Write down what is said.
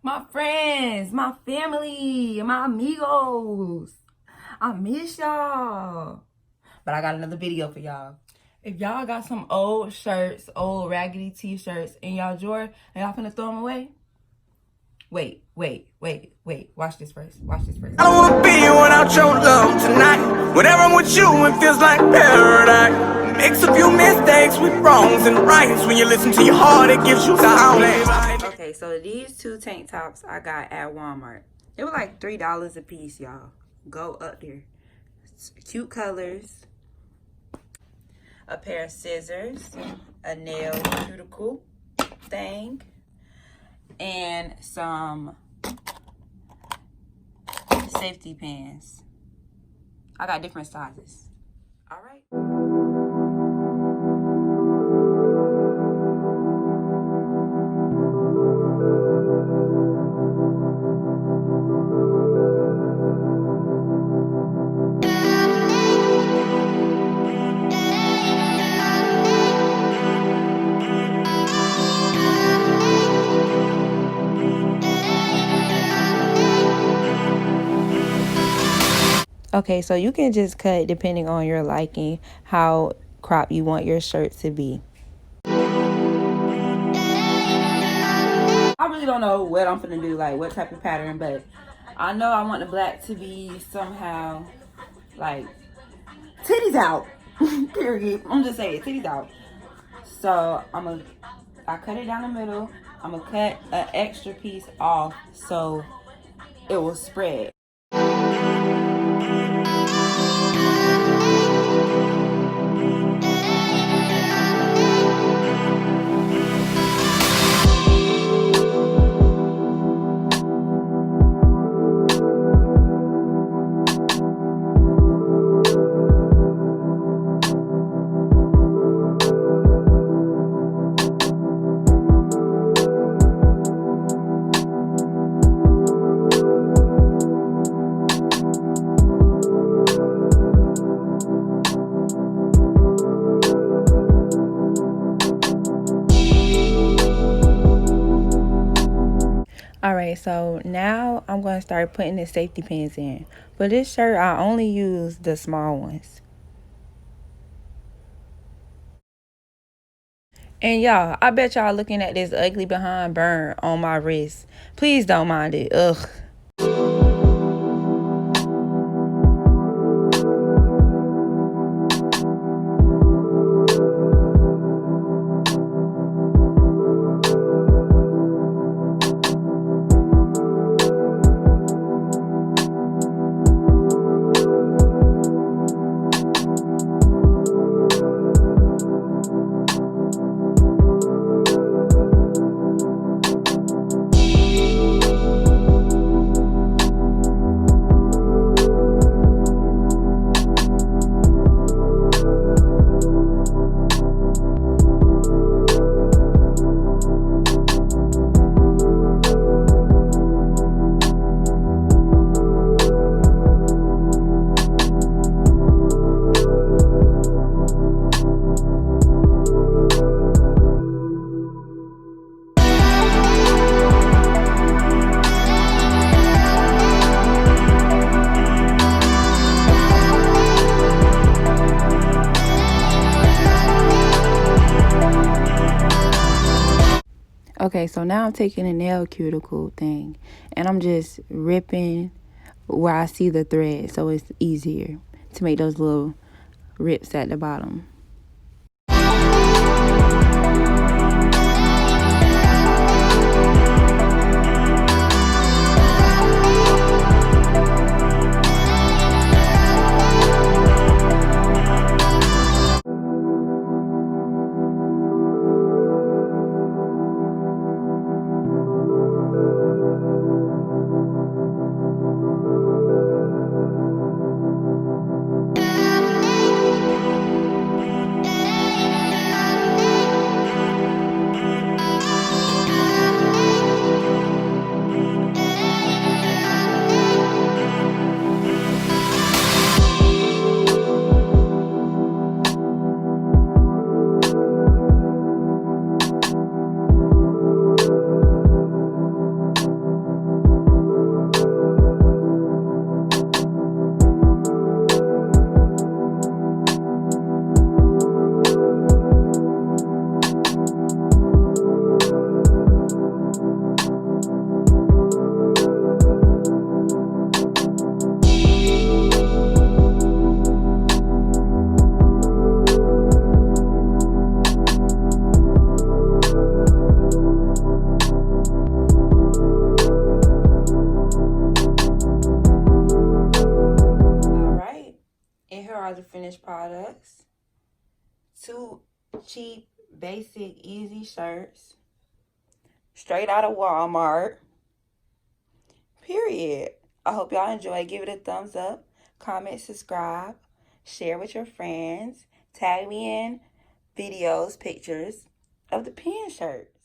My friends, my family, my amigos. I miss y'all. But I got another video for y'all. If y'all got some old shirts, old raggedy t-shirts in y'all drawer and y'all finna throw them away, wait. Watch this first. I don't wanna be without your love tonight. Whenever I'm with you, it feels like paradise. Mix a few mistakes with wrongs and rights. When you listen to your heart, it gives you the Okay, so these two tank tops I got at Walmart. They were like $3 a piece, y'all. Go up there. Cute colors. A pair of scissors. A nail cuticle thing. And some safety pins. I got different sizes. All right. Okay, so you can just cut depending on your liking how crop you want your shirt to be. I really don't know what I'm gonna do, like what type of pattern, but I know I want the black to be somehow like titties out. Period. I'm just saying titties out. So I cut it down the middle. I'm gonna cut an extra piece off so it will spread. Alright, so now I'm going to start putting the safety pins in. For this shirt, I only use the small ones. And y'all, I bet y'all looking at this ugly behind burn on my wrist. Please don't mind it. Ugh. Okay, so now I'm taking a nail cuticle thing and I'm just ripping where I see the thread so it's easier to make those little rips at the bottom. finished products. 2 cheap, basic, easy shirts. Straight out of Walmart. Period. I hope y'all enjoy. Give it a thumbs up. Comment, subscribe. Share with your friends. Tag me in videos, pictures of the pin shirts.